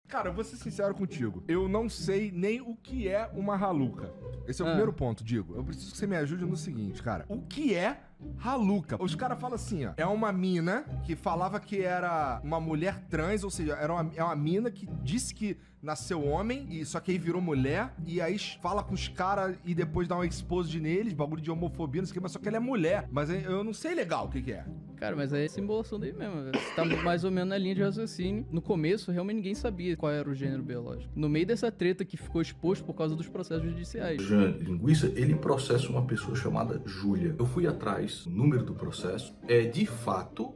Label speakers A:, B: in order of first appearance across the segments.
A: Cara, eu vou ser sincero contigo. Eu não sei nem o que é uma haluca. Esse é o primeiro ponto, Digo. Eu preciso que você me ajude no seguinte, cara. O que é haluca? Os caras falam assim, ó. É uma mina que falava que era uma mulher trans, ou seja, é uma mina que disse que nasceu homem, e só que aí virou mulher, e aí fala com os caras e depois dá um expose neles, bagulho de homofobia, não sei o que, mas só que ela é mulher. Mas eu não sei legal o que é.
B: Cara, mas aí é simulação daí mesmo, velho. Você tá mais ou menos na linha de raciocínio. No começo, realmente ninguém sabia qual era o gênero biológico. No meio dessa treta que ficou exposto por causa dos processos judiciais.
C: Jean Linguiça, ele processa uma pessoa chamada Júlia. Eu fui atrás, o número do processo é de fato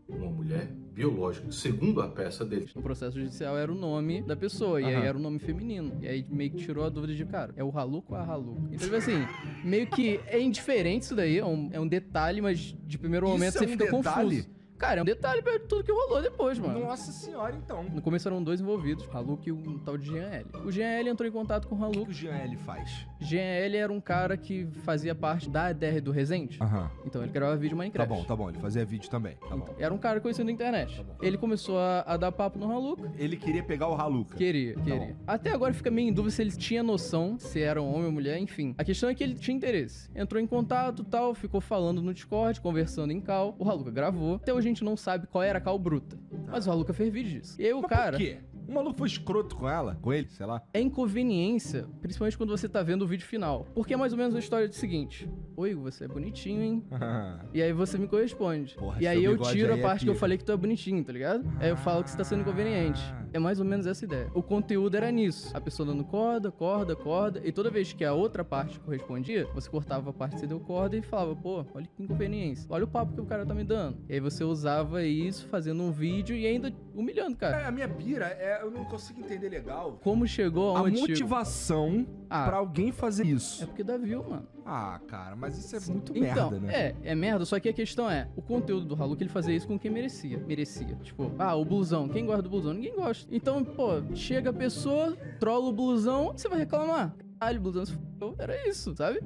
C: uma mulher biológica, segundo a peça dele.
B: No processo judicial era o nome da pessoa, e aí era o nome feminino. E aí meio que tirou a dúvida de, cara, é o haluca ou a haluca? Então, tipo assim, meio que é indiferente isso daí, é um detalhe, mas de primeiro momento você fica confuso. Cara, é um detalhe perto de tudo que rolou depois, mano.
A: Nossa senhora, então.
B: No começo eram dois envolvidos, o Haluca e um tal de Jean L. O Jean L entrou em contato com o Haluca.
A: O que o Jean L faz?
B: Jean L era um cara que fazia parte da EDR do Resende. Então ele gravava vídeo Minecraft.
A: Tá bom. Ele fazia vídeo também. Tá bom.
B: Era um cara conhecido na internet.
A: Tá bom.
B: Ele começou a dar papo no Haluca.
A: Ele queria pegar o Haluca.
B: Queria. Até agora fica meio em dúvida se ele tinha noção, se era um homem ou mulher, enfim. A questão é que ele tinha interesse. Entrou em contato e tal, ficou falando no Discord, conversando em call. O Haluca gravou. Até hoje a gente não sabe qual era a call bruta. Mas o Haluca fez vídeo disso. E aí o cara...
A: Por quê? O maluco foi escroto com ela? Com ele? Sei lá.
B: É inconveniência, principalmente quando você tá vendo o vídeo final. Porque é mais ou menos a história do seguinte. Oi, você é bonitinho, hein? E aí você me corresponde.
A: Porra,
B: e aí eu
A: bigode
B: tiro a
A: aí
B: parte que eu
A: pica.
B: falei que tu é bonitinho, tá ligado? Aí eu falo que você tá sendo inconveniente. É mais ou menos essa ideia. O conteúdo era nisso. A pessoa dando corda. E toda vez que a outra parte correspondia, você cortava a parte que você deu corda e falava, pô, olha que inconveniência. Olha o papo que o cara tá me dando. E aí você usava isso fazendo um vídeo e ainda humilhando, cara.
A: A minha pira eu não consigo entender legal.
B: Como chegou aonde
A: A motivação pra alguém fazer isso.
B: É porque dá view, mano.
A: Ah, cara, mas isso é muito
B: Então,
A: merda, né?
B: é merda, só que a questão é, o conteúdo do Haluca, ele fazia isso com quem merecia. Tipo, o blusão, quem gosta do blusão? Ninguém gosta. Então, pô, chega a pessoa, trola o blusão, você vai reclamar. Caralho, o blusão se fudeu. Era isso, sabe?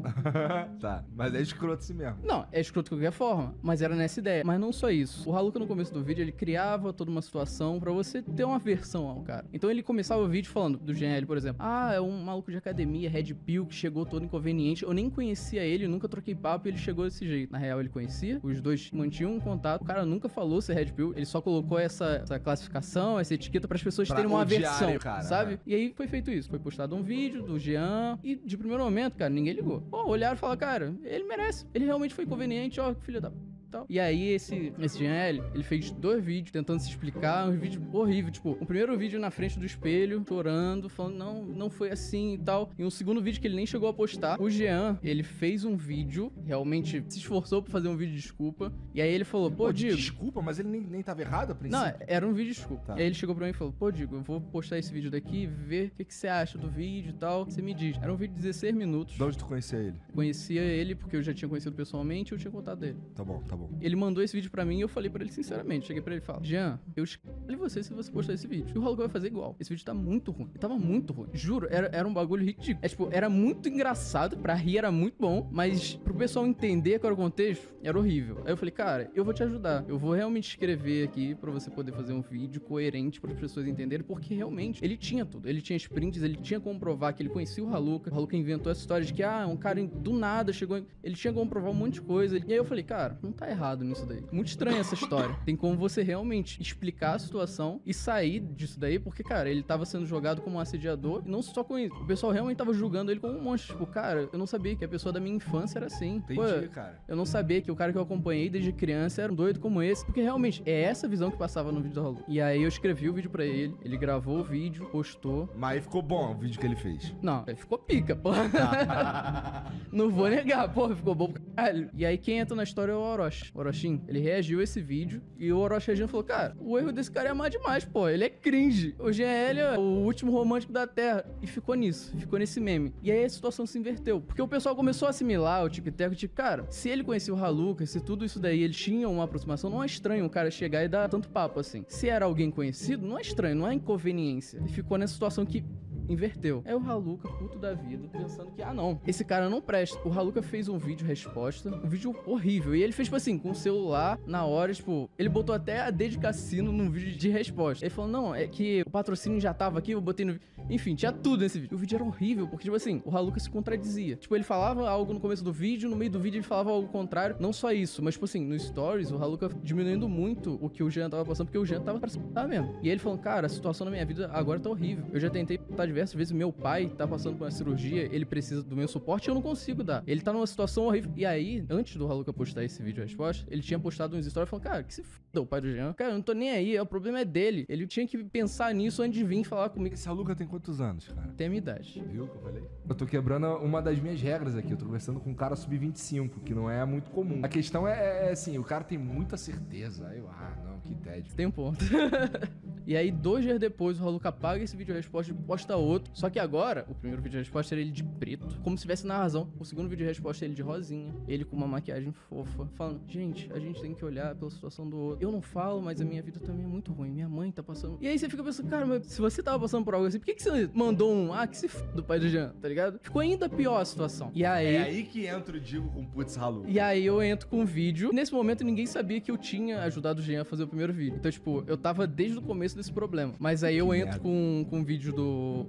A: Tá, mas é escroto assim mesmo.
B: Não, é escroto de qualquer forma, mas era nessa ideia. Mas não só isso. O Haluca, no começo do vídeo, ele criava toda uma situação pra você ter uma aversão ao cara. Então ele começava o vídeo falando do GL, por exemplo. É um maluco de academia, Red Pill, que chegou todo inconveniente. Eu nem conhecia ele, nunca troquei papo e ele chegou desse jeito. Na real, ele conhecia, os dois mantinham um contato. O cara nunca falou ser Red Pill, ele só colocou essa classificação, essa etiqueta pras pessoas terem uma aversão,
A: cara,
B: sabe?
A: né?
B: E aí foi feito isso. Foi postado um vídeo do Jean e de primeiro momento, cara, ninguém ligou. Pô, olharam e falaram, cara, ele merece. Ele realmente foi inconveniente, ó, que filho da... Tal. E aí esse GL, ele fez 2 vídeos tentando se explicar, um vídeo horrível, tipo, um primeiro vídeo na frente do espelho, chorando, falando, não foi assim e tal. E um segundo vídeo que ele nem chegou a postar. O Jean, ele fez um vídeo, realmente se esforçou pra fazer um vídeo de desculpa. E aí ele falou, pô, Digo...
A: Desculpa, mas ele nem tava errado a princípio?
B: Não, era um vídeo de desculpa.
A: Tá.
B: E aí ele chegou pra mim e falou, pô, Digo, eu vou postar esse vídeo daqui, ver o que você acha do vídeo e tal. Você me diz. Era um vídeo de 16 minutos.
A: De onde tu conhecia ele?
B: Conhecia ele porque eu já tinha conhecido pessoalmente e eu tinha contato dele.
A: Tá bom.
B: Ele mandou esse vídeo pra mim e eu falei pra ele sinceramente. Cheguei pra ele e falei, Jean, eu escolhi você se você postar esse vídeo. E o Haluca vai fazer igual. Esse vídeo tá muito ruim. Ele tava muito ruim. Juro, era um bagulho ridículo. Tipo, era muito engraçado, pra rir era muito bom, mas pro pessoal entender qual era o contexto, era horrível. Aí eu falei, cara, eu vou te ajudar. Eu vou realmente escrever aqui pra você poder fazer um vídeo coerente para as pessoas entenderem, porque realmente ele tinha tudo. Ele tinha sprints, ele tinha como provar que ele conhecia o Haluca. O Haluca inventou essa história de que, um cara do nada chegou... Ele tinha como provar um monte de coisa. E aí eu falei, cara, não tá errado nisso daí. Muito estranha essa história. Tem como você realmente explicar a situação e sair disso daí, porque, cara, ele tava sendo jogado como um assediador e não só com isso. O pessoal realmente tava julgando ele como um monstro. Tipo, cara, eu não sabia que a pessoa da minha infância era assim.
A: Entendi, cara.
B: Eu não sabia que o cara que eu acompanhei desde criança era um doido como esse, porque realmente é essa visão que passava no vídeo do Haluca. E aí eu escrevi o vídeo pra ele gravou o vídeo, postou.
A: Mas aí ficou bom o vídeo que ele fez.
B: Não, ficou pica, pô. Não vou negar, pô, ficou bom pra caralho. E aí quem entra na história é o Orochi. O Orochin, ele reagiu a esse vídeo e o Orochi reagiu e falou, cara, o erro desse cara é amar demais, pô, ele é cringe. O GL é o último romântico da Terra. E ficou nisso, ficou nesse meme. E aí a situação se inverteu, porque o pessoal começou a assimilar o tic-tac, tipo, cara, se ele conhecia o Haluca, se tudo isso daí, ele tinha uma aproximação, não é estranho o cara chegar e dar tanto papo assim. Se era alguém conhecido, não é estranho, não é inconveniência. E ficou nessa situação que inverteu. Aí o Haluca, puto da vida, pensando que, não, esse cara não presta. O Haluca fez um vídeo resposta, um vídeo horrível. E ele fez, tipo assim, com o celular, na hora, tipo, ele botou até a D de cassino num vídeo de resposta. Ele falou, não, é que o patrocínio já tava aqui, eu botei no vídeo. Enfim, tinha tudo nesse vídeo. O vídeo era horrível, porque, tipo assim, o Haluca se contradizia. Tipo, ele falava algo no começo do vídeo, no meio do vídeo ele falava algo contrário. Não só isso, mas, tipo assim, no Stories, o Haluca diminuindo muito o que o Jean tava passando, porque o Jean tava pra se matar mesmo. E aí ele falando, cara, a situação na minha vida agora tá horrível. Eu já tentei botar diversas vezes, meu pai tá passando por uma cirurgia, ele precisa do meu suporte e eu não consigo dar. Ele tá numa situação horrível. E aí, antes do Haluca postar esse vídeo resposta, ele tinha postado uns stories falando, cara, que se foda o pai do Jean. Cara, eu não tô nem aí, o problema é dele. Ele tinha que pensar nisso antes de vir falar comigo.
A: Esse Haluca tem quantos anos, cara?
B: Tem a minha idade.
A: Viu o que eu falei? Eu tô quebrando uma das minhas regras aqui. Eu tô conversando com um cara sub-25, que não é muito comum. A questão é assim, o cara tem muita certeza. Aí eu, não, que tédio.
B: Tem um ponto. E aí, 2 dias depois, o Haluca apaga esse vídeo resposta e posta outro. Só que agora, o primeiro vídeo resposta era ele de preto, como se tivesse na razão. O segundo vídeo resposta é ele de rosinha, ele com uma maquiagem fofa, falando, gente, a gente tem que olhar pela situação do outro. Eu não falo, mas a minha vida também é muito ruim. Minha mãe tá passando... E aí você fica pensando, cara, mas se você tava passando por algo assim, por que você mandou que se f... do pai do Jean, tá ligado? Ficou ainda pior a situação. E aí...
A: É aí que entra o Digo com putz Haluca.
B: E aí eu entro com um vídeo. Nesse momento ninguém sabia que eu tinha ajudado o Jean a fazer o primeiro vídeo. Então, tipo, eu tava desde o começo desse problema. Mas aí eu entro com o vídeo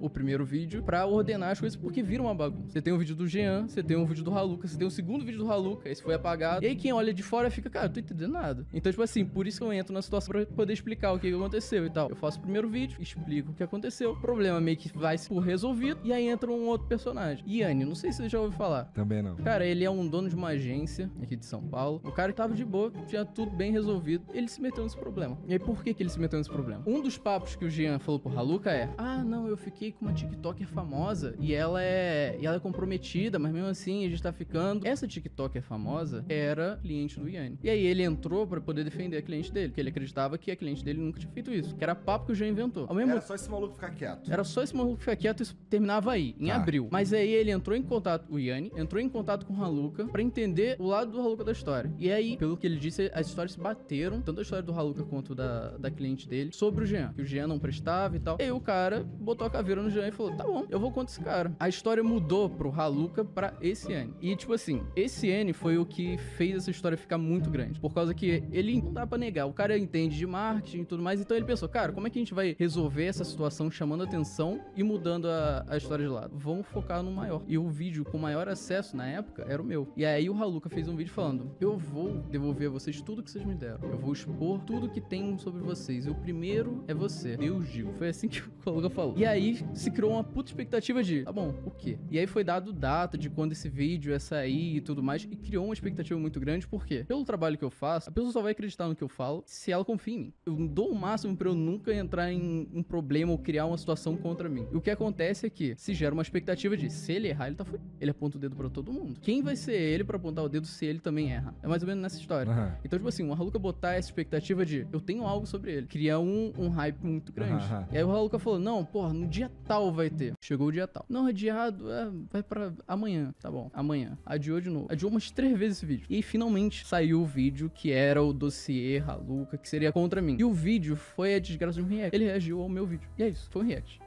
B: o primeiro vídeo pra ordenar as coisas, porque vira uma bagunça. Você tem um vídeo do Jean, você tem um vídeo do Haluca, você tem um segundo vídeo do Haluca, esse foi apagado. E aí quem olha de fora fica, cara, eu tô entendendo nada. Então, tipo assim, por isso que eu entro na situação pra poder explicar o que aconteceu e tal. Eu faço o primeiro vídeo, explico o que aconteceu, o problema meio que vai por resolvido, e aí entra um outro personagem. Yanni, não sei se você já ouviu falar.
A: Também não.
B: Cara, ele é um dono de uma agência aqui de São Paulo. O cara tava de boa, tinha tudo bem resolvido. Ele se meteu nesse problema. E aí, por que ele se meteu nesse problema? Um dos papos que o Jean falou pro Haluca é: não, eu fiquei com uma TikToker famosa e ela é comprometida, mas mesmo assim a gente tá ficando. Essa TikToker famosa era cliente do Yanni. E aí ele entrou pra poder defender a cliente dele, porque ele acreditava que a cliente dele nunca tinha feito isso, que era papo que o Jean inventou.
A: Era só esse maluco ficar quieto.
B: Era só esse maluco ficar quieto e isso terminava aí, em abril. Mas aí ele entrou em contato, o Yanni entrou em contato com o Haluca pra entender o lado do Haluca da história. E aí, pelo que ele disse, as histórias se bateram, tanto a história do Haluca quanto da cliente dele, sobre o Jean, que o Jean não prestava e tal. E aí o cara botou a caveira no Jean e falou, tá bom, eu vou contra esse cara. A história mudou pro Haluca pra esse Yanni. E tipo assim, esse Yanni foi o que fez essa história ficar muito grande, por causa que ele não dá pra negar, o cara entende de marketing e tudo mais, então ele pensou, cara, como é que a gente vai resolver essa situação chamando atenção e mudando a história de lado? Vamos focar no maior. E o vídeo com maior acesso na época era o meu. E aí o Haluca fez um vídeo falando, eu vou devolver a vocês tudo que vocês me deram. Eu vou expor tudo que tem sobre vocês. E o primeiro é você. Deus digo. Foi assim que o Haluca falou. E aí se criou uma puta expectativa de, tá bom, o quê? E aí foi dado data de quando esse vídeo ia sair e tudo mais. E criou uma expectativa muito grande, porque pelo trabalho que eu faço, a pessoa só vai acreditar no que eu falo se ela confia em mim. Eu dou o máximo pra eu nunca entrar em um problema ou criar uma situação contra mim. E o que acontece é que se gera uma expectativa de, se ele errar, ele tá fudido. Ele aponta o dedo pra todo mundo. Quem vai ser ele pra apontar o dedo se ele também erra? É mais ou menos nessa história.
A: Uhum.
B: Então, tipo assim, o Haluca botar essa expectativa de, eu tenho algo sobre ele. Criar um hype muito grande.
A: Uhum.
B: E aí o Haluca falou, não, porra, no dia tal vai ter. Chegou o dia tal. Não, adiado, vai pra amanhã. Tá bom, amanhã. Adiou de novo. Adiou umas 3 vezes esse vídeo. E aí, finalmente, saiu o vídeo que era o dossiê Haluca, que seria contra mim. E o vídeo foi a desgraça de um react. Ele reagiu ao meu vídeo. E é isso, foi um react.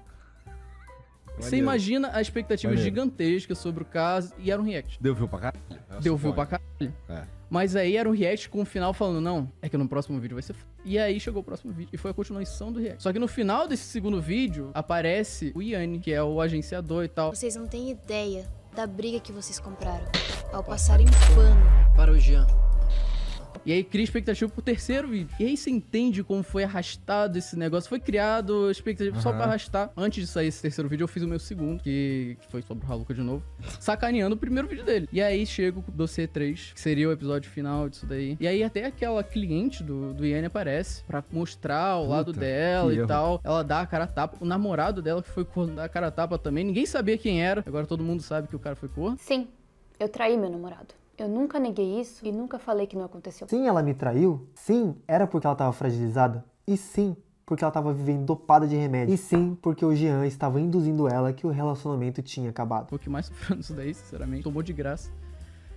B: Você imagina a expectativa gigantesca sobre o caso e era um react.
A: Deu view pra caralho?
B: Deu view pra caralho.
A: É.
B: Mas aí era um react com o final falando, não, é que no próximo vídeo vai ser f... E aí chegou o próximo vídeo e foi a continuação do react. Só que no final desse segundo vídeo aparece o Yanni, que é o agenciador e tal.
D: Vocês não têm ideia da briga que vocês compraram ao passarem pano
E: para o Jean.
B: E aí cria expectativa pro terceiro vídeo. E aí você entende como foi arrastado esse negócio. Foi criado expectativa só pra arrastar. Antes de sair esse terceiro vídeo, eu fiz o meu segundo, que foi sobre o Haluca de novo, sacaneando o primeiro vídeo dele. E aí chega o dossiê 3, que seria o episódio final disso daí. E aí até aquela cliente do Yanni aparece pra mostrar o lado dela e tal. Ela dá a cara a tapa. O namorado dela que foi corno dá a cara a tapa também. Ninguém sabia quem era. Agora todo mundo sabe que o cara foi corno.
F: Sim, eu traí meu namorado. Eu nunca neguei isso e nunca falei que não aconteceu.
G: Sim, ela me traiu. Sim, era porque ela estava fragilizada. E sim, porque ela estava vivendo dopada de remédio. E sim, porque o Jean estava induzindo ela que o relacionamento tinha acabado.
B: O que mais sofreu nisso daí, sinceramente, tomou de graça.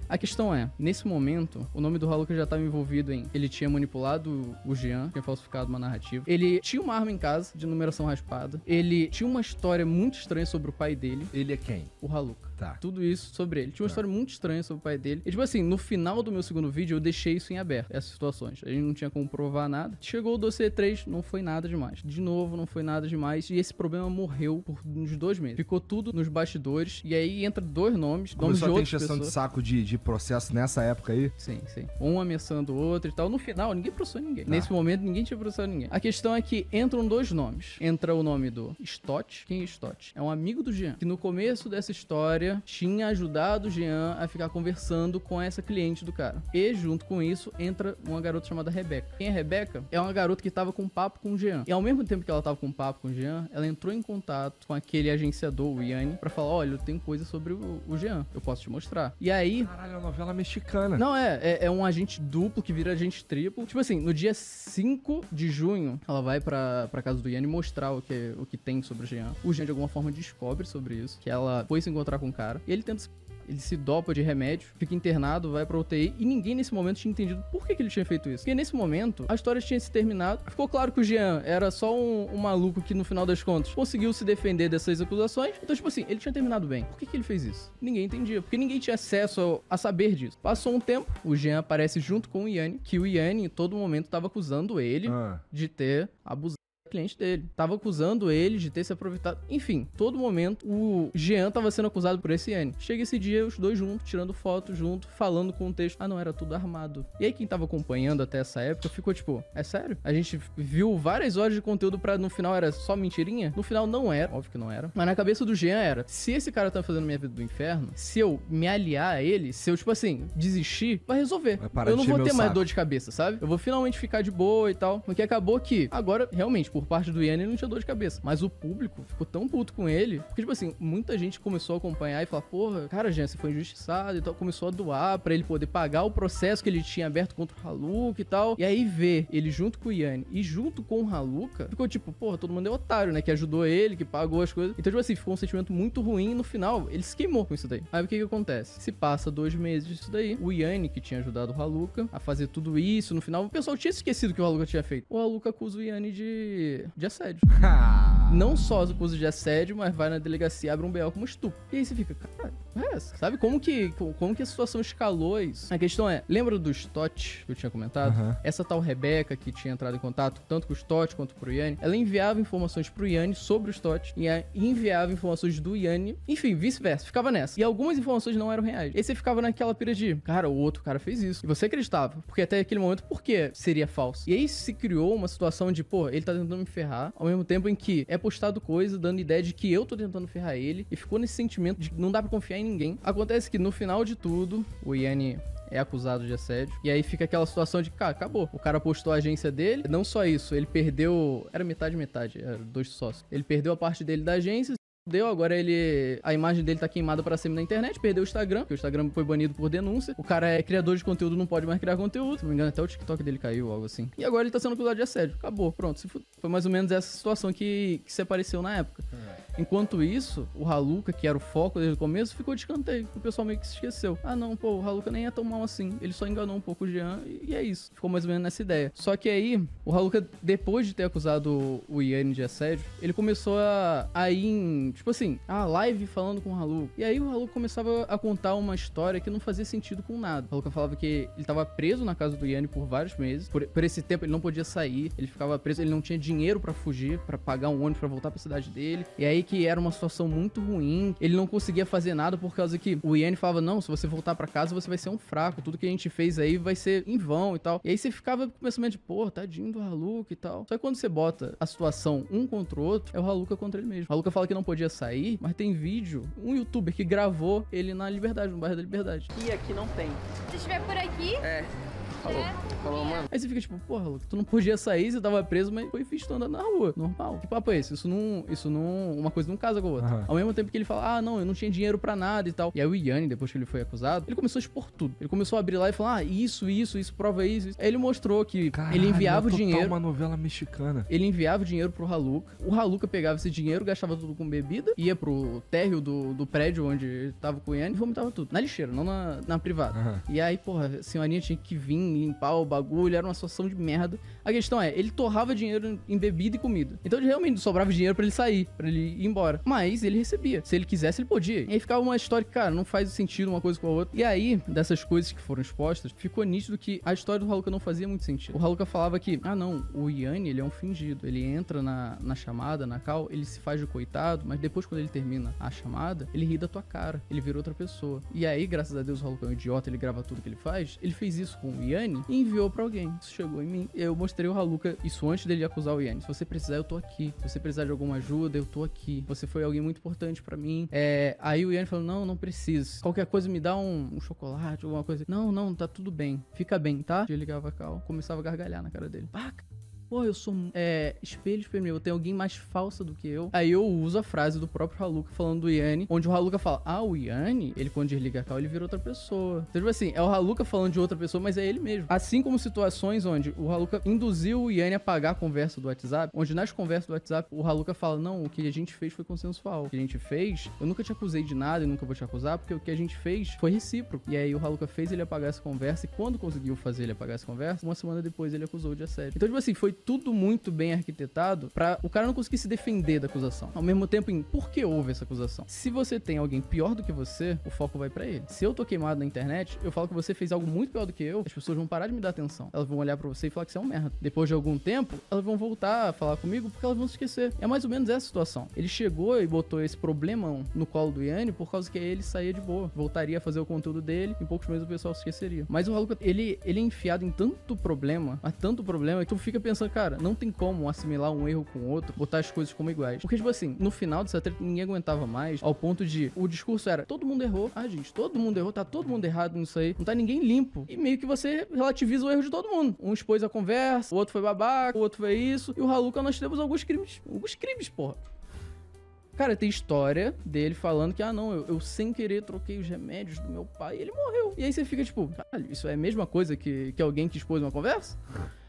B: A questão é, nesse momento, o nome do Haluka já estava envolvido em... Ele tinha manipulado o Jean, tinha falsificado uma narrativa. Ele tinha uma arma em casa, de numeração raspada. Ele tinha uma história muito estranha sobre o pai dele.
A: Ele é quem?
B: O Haluka.
A: Tá.
B: Tudo isso sobre ele. Tinha uma história muito estranha sobre o pai dele. E, tipo assim, no final do meu segundo vídeo, eu deixei isso em aberto, essas situações. A gente não tinha como provar nada. Chegou o dossiê 3, não foi nada demais. De novo, não foi nada demais. E esse problema morreu por uns 2 meses. Ficou tudo nos bastidores. E aí entra 2 nomes de
A: Começou a ter
B: outras
A: encheção de
B: pessoas.
A: saco de processo nessa época aí?
B: Sim, sim. Um ameaçando o outro e tal. No final, ninguém processou ninguém. Nesse momento, ninguém tinha processado ninguém. A questão é que entram 2 nomes. Entra o nome do Stott. Quem é Stott? É um amigo do Jean, que no começo dessa história tinha ajudado o Jean a ficar conversando com essa cliente do cara. E junto com isso, entra uma garota chamada Rebeca. Quem é Rebeca? É uma garota que tava com papo com o Jean. E ao mesmo tempo que ela tava com papo com o Jean, ela entrou em contato com aquele agenciador, o Yanni, pra falar, olha, eu tenho coisa sobre o Jean. Eu posso te mostrar. E aí...
A: Caralho, é uma novela mexicana.
B: Não, é um agente duplo que vira agente triplo. Tipo assim, no dia 5 de junho, ela vai pra casa do Yanni mostrar o que tem sobre o Jean. O Jean, de alguma forma, descobre sobre isso, que ela foi se encontrar com o cara. E ele ele se dopa de remédio, fica internado, vai pra UTI, e ninguém nesse momento tinha entendido por que ele tinha feito isso. Porque nesse momento, a história tinha se terminado. Ficou claro que o Jean era só um maluco que, no final das contas, conseguiu se defender dessas acusações. Então, tipo assim, ele tinha terminado bem. Por que ele fez isso? Ninguém entendia. Porque ninguém tinha acesso a saber disso. Passou um tempo, o Jean aparece junto com o Yanni, que o Yanni, em todo momento, tava acusando ele de ter abusado cliente dele. Tava acusando ele de ter se aproveitado. Enfim, todo momento o Jean tava sendo acusado por esse Yanni. Chega esse dia, os 2 juntos, tirando foto junto, falando com o texto. Ah, não, era tudo armado. E aí quem tava acompanhando até essa época ficou tipo, é sério? A gente viu várias horas de conteúdo pra no final era só mentirinha? No final não era, óbvio que não era. Mas na cabeça do Jean era, se esse cara tá fazendo minha vida do inferno, se eu me aliar a ele, se eu, tipo assim, desistir, vai resolver. Eu não vou ter mais dor de cabeça, sabe? Eu vou finalmente ficar de boa e tal. Porque acabou que, agora, realmente, por parte do Yanni, ele não tinha dor de cabeça. Mas o público ficou tão puto com ele. Porque, tipo assim, muita gente começou a acompanhar e falar, porra, cara, Jean, você foi injustiçado e tal. Começou a doar pra ele poder pagar o processo que ele tinha aberto contra o Haluka e tal. E aí ver ele junto com o Yanni e junto com o Haluka, ficou tipo, porra, todo mundo é otário, né? Que ajudou ele, que pagou as coisas. Então, tipo assim, ficou um sentimento muito ruim e no final, ele se queimou com isso daí. Aí o que acontece? Se passa 2 meses disso daí, o Yanni, que tinha ajudado o Haluka a fazer tudo isso, no final, o pessoal tinha esquecido que o Haluka tinha feito. O Haluka acusa o Yanni de assédio. Não só acusa de assédio, mas vai na delegacia e abre um BO como estupro. E aí você fica, cara, sabe como que a situação escalou isso? A questão é, lembra do Stott que eu tinha comentado? Essa tal Rebeca que tinha entrado em contato tanto com o Stott quanto pro Yanni, ela enviava informações pro Yanni sobre o Stott e enviava informações do Yanni, enfim, vice-versa, ficava nessa. E algumas informações não eram reais. E aí você ficava naquela pira de, cara, o outro cara fez isso. E você acreditava, porque até aquele momento, por que seria falso? E aí se criou uma situação de, pô, ele tá tentando me ferrar, ao mesmo tempo em que é postado coisa dando ideia de que eu tô tentando ferrar ele, e ficou nesse sentimento de que não dá pra confiar em ninguém. Acontece que no final de tudo, o Yanni é acusado de assédio. E aí fica aquela situação de, cara, acabou. O cara postou a agência dele. Não só isso, ele perdeu... Era metade, era 2 sócios. Ele perdeu a parte dele da agência. Agora a imagem dele tá queimada pra sempre na internet, perdeu o Instagram, porque o Instagram foi banido por denúncia. O cara é criador de conteúdo, não pode mais criar conteúdo. Se não me engano, até o TikTok dele caiu, algo assim. E agora ele tá sendo acusado de assédio. Acabou, pronto. Foi mais ou menos essa situação que se apareceu na época. Enquanto isso, o Haluka, que era o foco desde o começo, ficou de escanteio. O pessoal meio que se esqueceu. Ah, não, pô, o Haluka nem é tão mal assim. Ele só enganou um pouco o Jean e é isso. Ficou mais ou menos nessa ideia. Só que aí, o Haluka, depois de ter acusado o Yanni de assédio, ele começou a ir em, tipo assim, live falando com o Haluka. E aí o Haluka começava a contar uma história que não fazia sentido com nada. O Haluka falava que ele tava preso na casa do Yanni por vários meses. Por esse tempo ele não podia sair. Ele ficava preso, ele não tinha dinheiro pra fugir, pra pagar um ônibus pra voltar pra cidade dele. E aí que era uma situação muito ruim. Ele não conseguia fazer nada por causa que o Yanni falava, não, se você voltar pra casa você vai ser um fraco. Tudo que a gente fez aí vai ser em vão e tal. E aí você ficava com o pensamento de, pô, tadinho do Haluka e tal. Só que quando você bota a situação um contra o outro, é o Haluka contra ele mesmo. O Haluka fala que não podia sair, mas tem vídeo, um youtuber que gravou ele na Liberdade, no bairro da Liberdade.
E: E aqui não tem.
H: Se estiver por aqui...
B: Falou, mano. Aí você fica tipo, porra, Haluca, tu não podia sair, você tava preso, mas foi visto andando na rua. Normal. Que papo é esse? Isso não... Uma coisa não casa com a outra. Ao mesmo tempo que ele fala, não, eu não tinha dinheiro pra nada e tal. E aí o Yanni, depois que ele foi acusado, ele começou a expor tudo. Ele começou a abrir lá e falar, isso, prova isso. Aí ele mostrou que ele enviava o dinheiro.
A: Uma novela mexicana.
B: Ele enviava o dinheiro pro Haluca. O Haluca pegava esse dinheiro, gastava tudo com bebida, ia pro térreo do prédio onde tava com o Yanni e vomitava tudo. Na lixeira, não na privada. E aí, porra, a senhorinha tinha que vir limpar o bagulho, era uma situação de merda. A questão é, ele torrava dinheiro em bebida e comida. Então ele realmente sobrava dinheiro pra ele sair, pra ele ir embora. Mas ele recebia. Se ele quisesse, ele podia. E aí ficava uma história que, cara, não faz sentido uma coisa com a outra. E aí, dessas coisas que foram expostas, ficou nítido que a história do Haluca não fazia muito sentido. O Haluca falava que, não, o Yanni, ele é um fingido. Ele entra na chamada, na call, ele se faz de coitado, mas depois quando ele termina a chamada, ele ri da tua cara. Ele vira outra pessoa. E aí, graças a Deus, o Haluca é um idiota, ele grava tudo que ele faz. Ele fez isso com o Yanni e enviou pra alguém. Isso chegou em mim. Eu mostrei o Haluca isso antes dele acusar o Yanni. Se você precisar, eu tô aqui. Se você precisar de alguma ajuda, eu tô aqui. Você foi alguém muito importante pra mim. Aí o Yanni falou, não preciso. Qualquer coisa me dá um chocolate, alguma coisa. Não, tá tudo bem. Fica bem, tá? Eu ligava a cal, começava a gargalhar na cara dele. Pô, eu sou espelho meu, tem alguém mais falsa do que eu. Aí eu uso a frase do próprio Haluca falando do Yanni, onde o Haluca fala, o Yanni, ele quando desliga a cal, ele vira outra pessoa. Então, tipo assim, é o Haluca falando de outra pessoa, mas é ele mesmo. Assim como situações onde o Haluca induziu o Yanni a apagar a conversa do WhatsApp, onde nas conversas do WhatsApp, o Haluca fala, não, o que a gente fez foi consensual. O que a gente fez, eu nunca te acusei de nada e nunca vou te acusar, porque o que a gente fez foi recíproco. E aí o Haluca fez ele apagar essa conversa, e quando conseguiu fazer ele apagar essa conversa, uma semana depois ele acusou de assédio. Então, tipo assim, foi tudo muito bem arquitetado pra o cara não conseguir se defender da acusação. Ao mesmo tempo, por que houve essa acusação? Se você tem alguém pior do que você, o foco vai pra ele. Se eu tô queimado na internet, eu falo que você fez algo muito pior do que eu, as pessoas vão parar de me dar atenção. Elas vão olhar pra você e falar que você é um merda. Depois de algum tempo, elas vão voltar a falar comigo porque elas vão se esquecer. É mais ou menos essa situação. Ele chegou e botou esse problemão no colo do Yanni por causa que ele saía de boa. Voltaria a fazer o conteúdo dele, em poucos meses o pessoal se esqueceria. Mas o Haluca, ele é enfiado em tanto problema, que tu fica pensando, cara, não tem como assimilar um erro com o outro, botar as coisas como iguais. Porque, tipo assim, no final dessa treta, ninguém aguentava mais, ao ponto de, o discurso era, todo mundo errou. Gente, todo mundo errou, tá todo mundo errado nisso aí, não tá ninguém limpo. E meio que você relativiza o erro de todo mundo. Um expôs a conversa, o outro foi babaca, o outro foi isso, e o Haluca, nós temos alguns crimes, porra. Cara, tem história dele falando que, eu sem querer troquei os remédios do meu pai e ele morreu. E aí você fica tipo, caralho, isso é a mesma coisa que alguém que expôs uma conversa?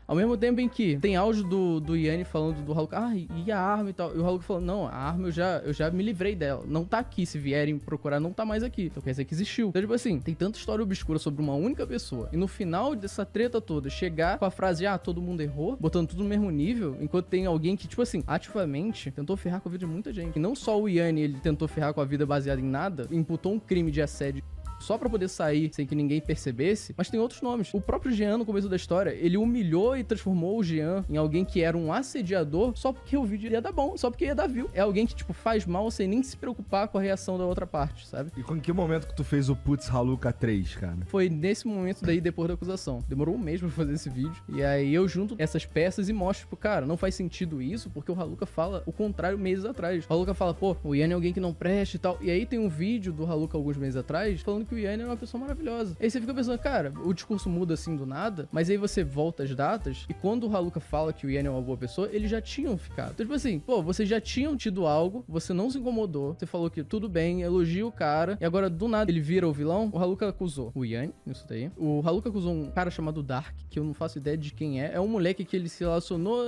B: Ao mesmo tempo em que tem áudio do Yanni falando do Haluca, e a arma e tal. E o Haluca falando, não, a arma eu já me livrei dela. Não tá aqui, se vierem procurar, não tá mais aqui. Então quer dizer que existiu. Então, tipo assim, tem tanta história obscura sobre uma única pessoa. E no final dessa treta toda, chegar com a frase, todo mundo errou, botando tudo no mesmo nível, enquanto tem alguém que, tipo assim, ativamente tentou ferrar com a vida de muita gente. E não só o Yanni, ele tentou ferrar com a vida baseada em nada, imputou um crime de assédio só pra poder sair sem que ninguém percebesse, mas tem outros nomes. O próprio Jean, no começo da história, ele humilhou e transformou o Jean em alguém que era um assediador só porque o vídeo ia dar bom, só porque ia dar view. É alguém que, tipo, faz mal sem nem se preocupar com a reação da outra parte, sabe?
A: E em que momento que tu fez o Putz Haluca 3, cara?
B: Foi nesse momento daí, depois da acusação. Demorou um mês pra fazer esse vídeo. E aí eu junto essas peças e mostro, tipo, cara, não faz sentido isso, porque o Haluca fala o contrário meses atrás. O Haluca fala, o Yanni é alguém que não presta e tal. E aí tem um vídeo do Haluca alguns meses atrás, falando que o Yanni é uma pessoa maravilhosa. Aí você fica pensando, cara, o discurso muda assim do nada, mas aí você volta as datas, e quando o Haluca fala que o Yanni é uma boa pessoa, eles já tinham ficado. Então, tipo assim, vocês já tinham tido algo, você não se incomodou, você falou que tudo bem, elogia o cara, e agora do nada ele vira o vilão. O Haluca acusou o Yanni, isso daí. O Haluca acusou um cara chamado Dark, que eu não faço ideia de quem é. É um moleque que ele se relacionou,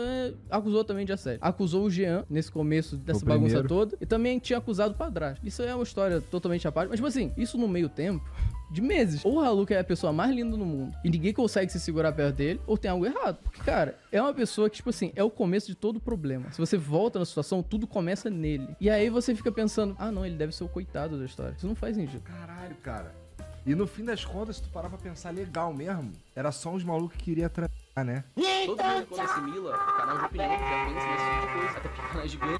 B: acusou também de assédio. Acusou o Jean nesse começo dessa bagunça toda, e também tinha acusado o padrasto. Isso é uma história totalmente à parte, mas, tipo assim, isso no meio tempo de meses. Ou o Haluca é a pessoa mais linda do mundo e ninguém consegue se segurar perto dele, ou tem algo errado. Porque, cara, é uma pessoa que, tipo assim, é o começo de todo o problema. Se você volta na situação, tudo começa nele. E aí você fica pensando, não, ele deve ser o coitado da história. Isso não faz sentido.
A: Caralho, cara. E no fim das contas, se tu parar pra pensar legal mesmo, era só uns malucos que queriam transar, né?
B: Todo mundo quando assimila o canal de opinião já pensa nesse tipo de coisa. Até porque canais gigantes